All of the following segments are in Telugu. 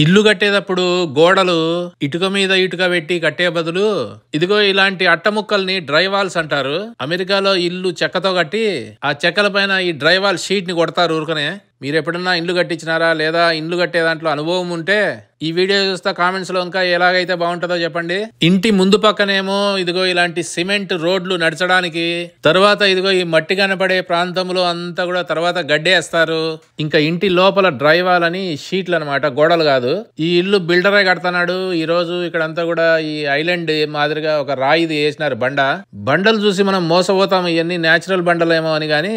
ఇల్లు కట్టేటప్పుడు గోడలు ఇటుక మీద ఇటుక పెట్టి కట్టే బదులు ఇదిగో ఇలాంటి అట్టముక్కల్ని డ్రై వాల్స్ అంటారు. అమెరికాలో ఇల్లు చెక్కతో కట్టి ఆ చెక్కల పైన ఈ డ్రై వాల్ షీట్ ని కొడతారు ఊరుకనే. మీరు ఎప్పుడన్నా ఇల్లు కట్టించినారా లేదా ఇల్లు కట్టే దాంట్లో అనుభవం ఉంటే ఈ వీడియో చూస్తా కామెంట్స్ లో ఇంకా ఎలాగైతే బాగుంటుందో చెప్పండి. ఇంటి ముందు పక్కనేమో ఇదిగో ఇలాంటి సిమెంట్ రోడ్లు నడచడానికి, తర్వాత ఇదిగో ఈ మట్టి కనపడే ప్రాంతంలో అంతా కూడా తర్వాత గడ్డేస్తారు. ఇంకా ఇంటి లోపల డ్రై వాల్ అని షీట్లు అనమాట, గోడలు కాదు. ఈ ఇల్లు బిల్డరే కడతాడు. ఈ రోజు ఇక్కడంతా కూడా ఈ ఐలాండ్ మాదిరిగా ఒక రాయిది వేసినారు బండలు చూసి మనం మోసపోతాం, ఇవన్నీ నేచురల్ బండలేమో అని. గాని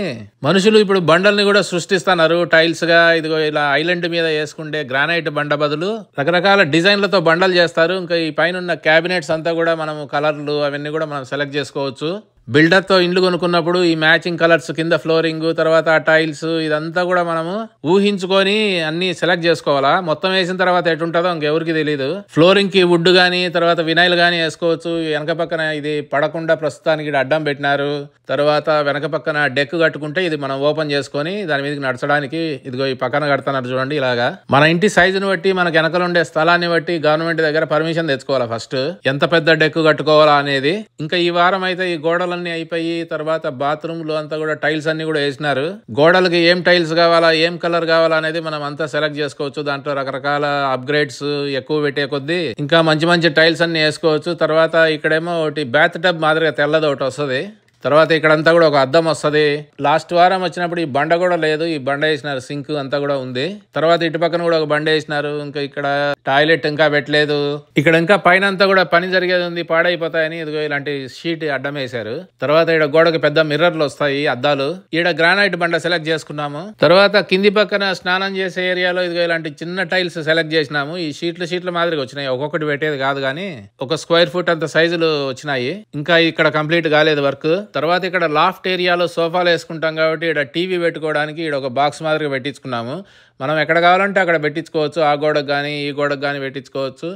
మనుషులు ఇప్పుడు బండల్ని కూడా సృష్టిస్తున్నారు టైల్స్ గా. ఇదిగో ఇలా ఐలాండ్ మీద వేసుకుంటే గ్రానైట్ బండ బదులు రకరకాల డిజైన్లతో బండలు చేస్తారు. ఇంకా ఈ పైన ఉన్న క్యాబినెట్స్ అంతా కూడా మనం కలర్లు అవన్నీ కూడా మనం సెలెక్ట్ చేసుకోవచ్చు. బిల్డర్ తో ఇండ్లు కొనుక్కున్నప్పుడు ఈ మ్యాచింగ్ కలర్స్ కింద ఫ్లోరింగ్, తర్వాత టైల్స్ ఇదంతా కూడా మనము ఊహించుకొని అన్ని సెలెక్ట్ చేసుకోవాలా. మొత్తం వేసిన తర్వాత ఎటుంటుందో ఇంకెవరికి తెలియదు. ఫ్లోరింగ్ కి వుడ్ గానీ తర్వాత వినైల్ గానీ వేసుకోవచ్చు. వెనక పక్కన ఇది పడకుండా ప్రస్తుతానికి అడ్డం పెట్టినారు. తర్వాత వెనక పక్కన డెక్ కట్టుకుంటే ఇది మనం ఓపెన్ చేసుకొని దాని మీదకి నడచడానికి ఇదిగో ఈ పక్కన కడుతున్నారు చూడండి. ఇలాగా మన ఇంటి సైజును బట్టి మనకు వెనకలు ఉండే స్థలాన్ని బట్టి గవర్నమెంట్ దగ్గర పర్మిషన్ తెచ్చుకోవాలా ఫస్ట్, ఎంత పెద్ద డెక్ కట్టుకోవాలా అనేది. ఇంకా ఈ వారం అయితే ఈ గోడలు అయిపోయి తర్వాత బాత్రూమ్ లో అంతా కూడా టైల్స్ అన్ని కూడా వేసినారు. గోడలకి ఏం టైల్స్ కావాలా, ఏం కలర్ కావాలా అనేది మనం అంతా సెలెక్ట్ చేసుకోవచ్చు. దాంట్లో రకరకాల అప్గ్రేడ్స్ ఎక్కువ పెట్టే కొద్దీ ఇంకా మంచి మంచి టైల్స్ అన్ని వేసుకోవచ్చు. తర్వాత ఇక్కడేమో ఒకటి బాత్ టబ్ మాదిరిగా తెల్లది ఒకటి వస్తుంది. తర్వాత ఇక్కడంతా కూడా ఒక అద్దం వస్తుంది. లాస్ట్ వారం వచ్చినప్పుడు ఈ బండ కూడా లేదు, ఈ బండ వేసినారు, సింక్ అంతా కూడా ఉంది. తర్వాత ఇటు పక్కన కూడా ఒక బండ వేసినారు. ఇంకా ఇక్కడ టాయిలెట్ ఇంకా పెట్టలేదు. ఇక్కడ ఇంకా పైన అంతా కూడా పని జరిగేది ఉంది, పాడైపోతాయని ఇదిగో ఇలాంటి షీట్ అడ్డం వేశారు. తర్వాత ఇక్కడ గోడకి పెద్ద మిర్రర్లు వస్తాయి, అద్దాలు. ఈడ గ్రానైట్ బండ సెలెక్ట్ చేసుకున్నాము. తర్వాత కింది పక్కన స్నానం చేసే ఏరియాలో ఇదిగో ఇలాంటి చిన్న టైల్స్ సెలెక్ట్ చేసినాము. ఈ షీట్ల మాదిరిగా వచ్చినాయి, ఒక్కొక్కటి పెట్టేది కాదు కానీ ఒక స్క్వేర్ ఫుట్ అంత సైజులు వచ్చినాయి. ఇంకా ఇక్కడ కంప్లీట్ కాలేదు వర్క్. తర్వాత ఇక్కడ లాఫ్ట్ ఏరియాలో సోఫాలు వేసుకుంటాం కాబట్టి ఇక్కడ టీవీ పెట్టుకోవడానికి ఇక్కడ ఒక బాక్స్ మాదిరిగా పెట్టించుకున్నాము. మనం ఎక్కడ కావాలంటే అక్కడ పెట్టించుకోవచ్చు, ఆ గోడకు కానీ ఈ గోడకు కానీ పెట్టించుకోవచ్చు.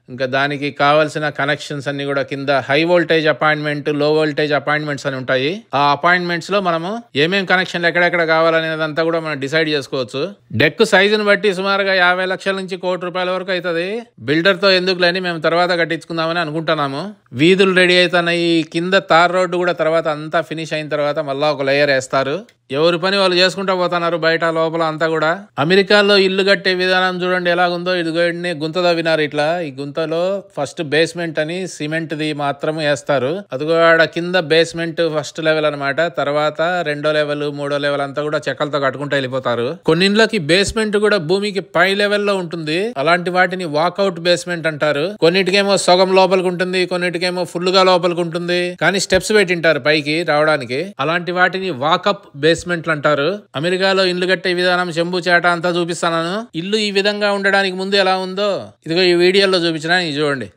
ఇంకా దానికి కావాల్సిన కనెక్షన్స్ అన్ని కూడా కింద హై వోల్టేజ్ అపాయింట్మెంట్, లో వోల్టేజ్ అపాయింట్మెంట్స్ అని ఉంటాయి. ఆ అపాయింట్మెంట్స్ లో మనము ఏమేమి కనెక్షన్లు ఎక్కడెక్కడ కావాలనేదంతా కూడా మనం డిసైడ్ చేసుకోవచ్చు. డెక్ సైజును బట్టి సుమారుగా 50 లక్షల నుంచి ₹1,00,00,000 వరకు అవుతుంది. బిల్డర్ తో ఎందుకులేని మేము తర్వాత కట్టించుకుందామని అనుకుంటున్నాము. వీధులు రెడీ అవుతున్నాయి. కింద తార్ రోడ్డు కూడా తర్వాత అంతా ఫినిష్ అయిన తర్వాత మళ్ళా ఒక లేయర్ వేస్తారు. ఎవరి పని వాళ్ళు చేసుకుంటా పోతున్నారు బయట లోపల అంతా కూడా. అమెరికాలో ఇల్లు కట్టే విధానం చూడండి ఎలాగుందో. ఇదిగో గుంత తవ్వినారు ఇట్లా. ఈ గుంతలో ఫస్ట్ బేస్మెంట్ అని సిమెంట్ ది మాత్రం వేస్తారు. అదిగో ఆడ కింద బేస్మెంట్ ఫస్ట్ లెవెల్ అనమాట. తర్వాత 2వ లెవెల్ 3వ లెవెల్ అంతా కూడా చెక్కలతో కట్టుకుంటూ వెళ్ళిపోతారు. కొన్ని ఇండ్లకి బేస్మెంట్ కూడా భూమికి పై లెవెల్లో ఉంటుంది. అలాంటి వాటిని వాకౌట్ బేస్మెంట్ అంటారు. కొన్నిటికేమో సగం లోపలికి ఉంటుంది, కొన్నిటికేమో ఫుల్ గా లోపలికి ఉంటుంది. కానీ స్టెప్స్ పెట్టింటారు పైకి రావడానికి. అలాంటి వాటిని వాకప్ బేస్మెంట్లు అంటారు. అమెరికాలో ఇల్లు కట్టే విధానం చెంబు చేట అంతా చూపిస్తాను. ఇల్లు ఈ విధంగా ఉండడానికి ముందు ఎలా ఉందో ఇదిగో ఈ వీడియోలో చూపించిన చూడండి.